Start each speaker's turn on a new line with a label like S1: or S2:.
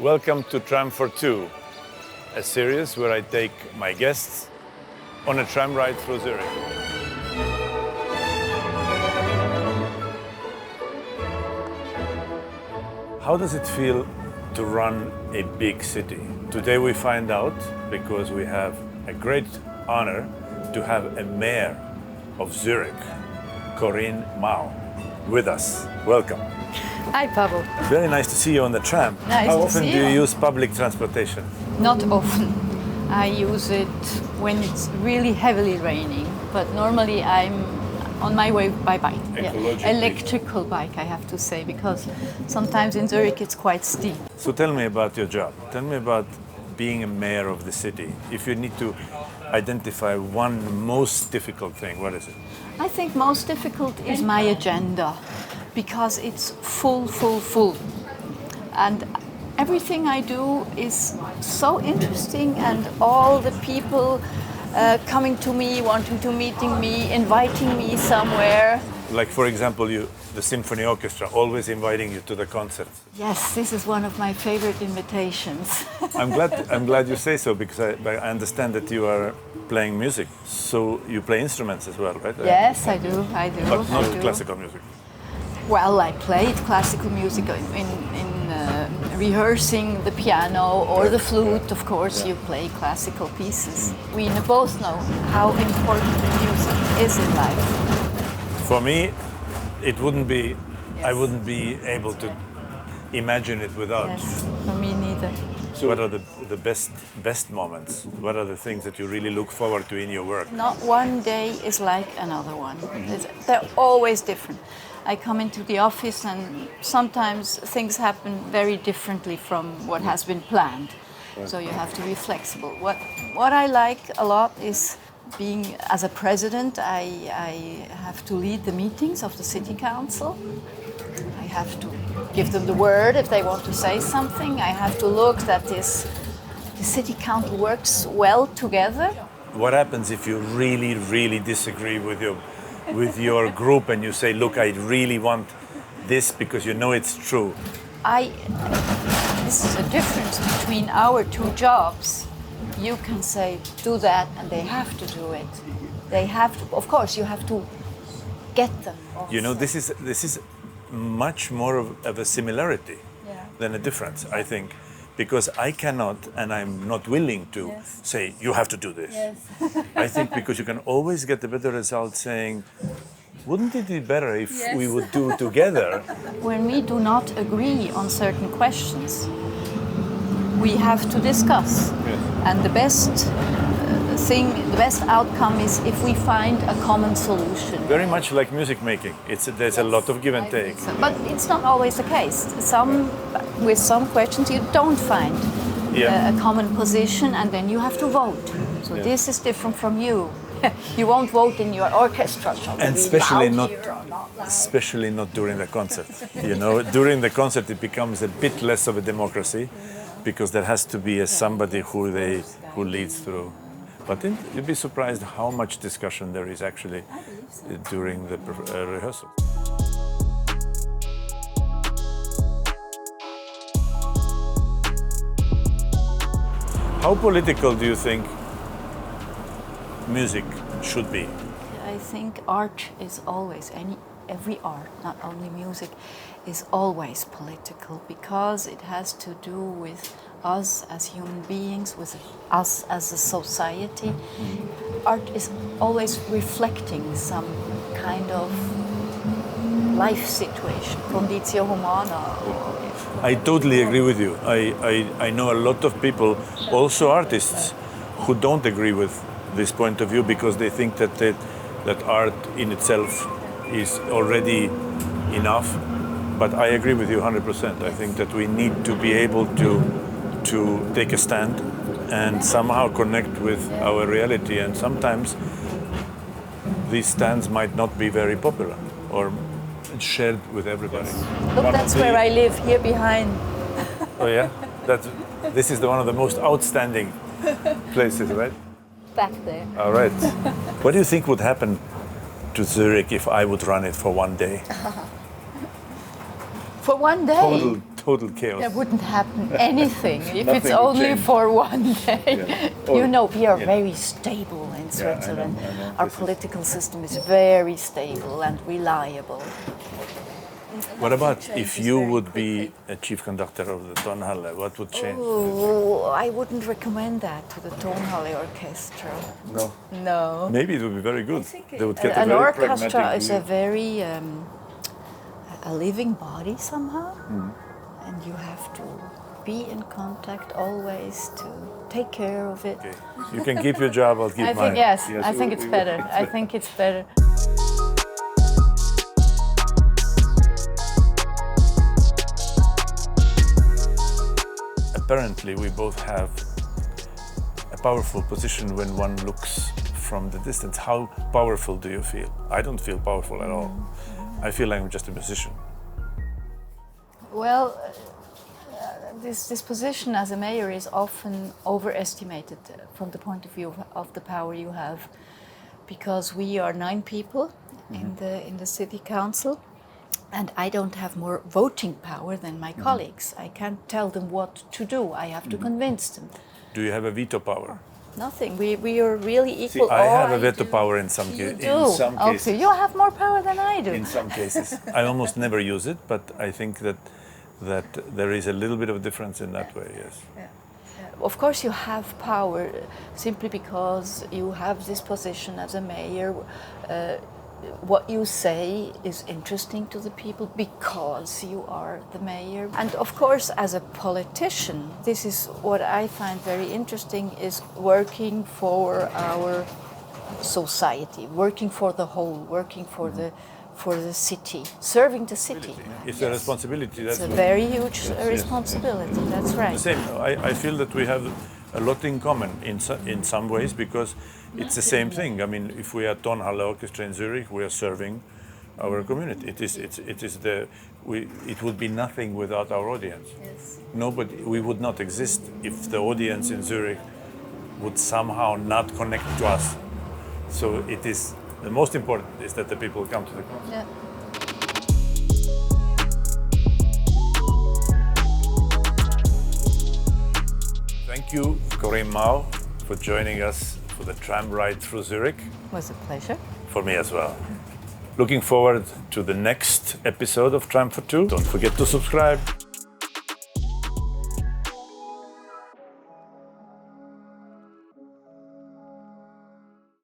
S1: Welcome to Tram for Two, a series where I take my guests on a tram ride through Zurich. How does it feel to run a big city? Today we find out because we have a great honor to have a mayor of Zurich, Corinne Mao, with us. Welcome.
S2: Hi, Pavel.
S1: Very nice to see you on the tram.
S2: Nice
S1: How
S2: to
S1: often
S2: see
S1: do you
S2: you.
S1: use public transportation?
S2: Not often. I use it when it's really heavily raining, but normally I'm on my way by bike.
S1: Ecologically.
S2: Electrical bike, I have to say, because sometimes in Zurich it's quite steep.
S1: So tell me about your job. Tell me about being a mayor of the city. If you need to identify one most difficult thing, what is it?
S2: I think most difficult is my agenda, because it's full. And everything I do is so interesting, and all the people coming to me, wanting to meeting me, inviting me somewhere.
S1: Like, for example, the symphony orchestra always inviting you to the concerts.
S2: Yes, this is one of my favorite invitations.
S1: I'm glad you say so, because I understand that you are playing music. So you play instruments as well, right?
S2: Yes, I do.
S1: But not classical music.
S2: Well, I played classical music in rehearsing the piano or the flute. Of course, you play classical pieces. We both know how important music is in life.
S1: For me, it wouldn't be.
S2: Yes.
S1: I wouldn't be able to imagine it without.
S2: Yes, for me neither.
S1: So what are the best moments? What are the things that you really look forward to in your work?
S2: Not one day is like another one. They're always different. I come into the office and sometimes things happen very differently from what has been planned. So you have to be flexible. What I like a lot is being, as a president, I have to lead the meetings of the city council. I have to give them the word if they want to say something. I have to look that the city council works well together.
S1: What happens if you really disagree with your group and you say, look, I really want this because you know it's true?
S2: This is a difference between our two jobs. You can say, do that, and they have to do it. They have to, of course, you have to get them. Also.
S1: You know, this is much more of a similarity than a difference, I think. Because I cannot, and I'm not willing to say, you have to do this.
S2: Yes.
S1: I think because you can always get a better result saying, wouldn't it be better if we would do together?
S2: When we do not agree on certain questions, we have to discuss.
S1: Yes.
S2: And the best outcome is if we find a common solution.
S1: Very much like music making. There's a lot of give and take.
S2: But it's not always the case. With some questions you don't find a common position, and then you have to vote. So this is different from you. You won't vote in your orchestra.
S1: And especially not during the concert. You know, during the concert it becomes a bit less of a democracy, because there has to be somebody who leads through. But you'd be surprised how much discussion there is actually during the rehearsal. How political do you think music should be?
S2: I think art is always, every art, not only music, is always political, because it has to do with us as human beings, with us as a society. Art is always reflecting some kind of life situation, conditio humana.
S1: I totally agree with you. I know a lot of people, also artists, who don't agree with this point of view because they think that art in itself is already enough. But I agree with you 100%. I think that we need to be able to take a stand and somehow connect with our reality. And sometimes these stands might not be very popular or shared with everybody.
S2: Look, that's where I live, here behind.
S1: Oh yeah? This is one of the most outstanding places, right?
S2: Back there.
S1: All right. What do you think would happen to Zurich if I would run it for one day?
S2: For one day?
S1: total chaos.
S2: There wouldn't happen anything if it's
S1: Nothing would
S2: only
S1: change.
S2: for one day.
S1: Yeah.
S2: You know, we are
S1: Yeah.
S2: very stable in Switzerland.
S1: I know.
S2: Our
S1: This is-
S2: political system is very stable and reliable.
S1: What about if you would be a chief conductor of the Tonhalle? What would change?
S2: Oh, I wouldn't recommend that to the Tonhalle Orchestra.
S1: No.
S2: No.
S1: Maybe it would be very good. They would get a
S2: An
S1: very
S2: orchestra
S1: pragmatic
S2: is
S1: view.
S2: a very a living body somehow, and you have to be in contact always to take care of it.
S1: Okay. You can keep your job. I'll keep
S2: I
S1: mine.
S2: think yes.
S1: Yes,
S2: I think it's better. I think it's better.
S1: Apparently, we both have a powerful position when one looks from the distance. How powerful do you feel? I don't feel powerful at all. I feel like I'm just a musician.
S2: Well, this position as a mayor is often overestimated from the point of view of the power you have, because we are 9 people in the city council, and I don't have more voting power than my colleagues. I can't tell them what to do. I have to convince them.
S1: Do you have a veto power?
S2: Nothing. We are really
S1: See,
S2: equal.
S1: I
S2: All
S1: have a veto
S2: do-
S1: power in some
S2: You
S1: cases.
S2: do.
S1: In some
S2: Okay,
S1: cases.
S2: you have more power than I do.
S1: In some cases, I almost never use it, but I think that there is a little bit of difference in that way. Yes.
S2: Of course, you have power simply because you have this position as a mayor. What you say is interesting to the people because you are the mayor. And of course, as a politician, this is what I find very interesting, is working for our society, working for the whole, working for the city, serving the city.
S1: It's a responsibility.
S2: It's
S1: That's
S2: a very huge responsibility, that's right.
S1: the same. I feel that we have a lot in common in some ways, because it's the same thing. I mean, if we are Tonhalle Orchestra in Zurich, we are serving our community. It would be nothing without our audience.
S2: Yes.
S1: We would not exist if the audience in Zurich would somehow not connect to us. So it is the most important is that the people come to the concert.
S2: Yeah.
S1: Thank you, Corinne Mao, for joining us for the tram ride through Zurich.
S2: It was a pleasure.
S1: For me as well. Looking forward to the next episode of Tram for Two. Don't forget to subscribe.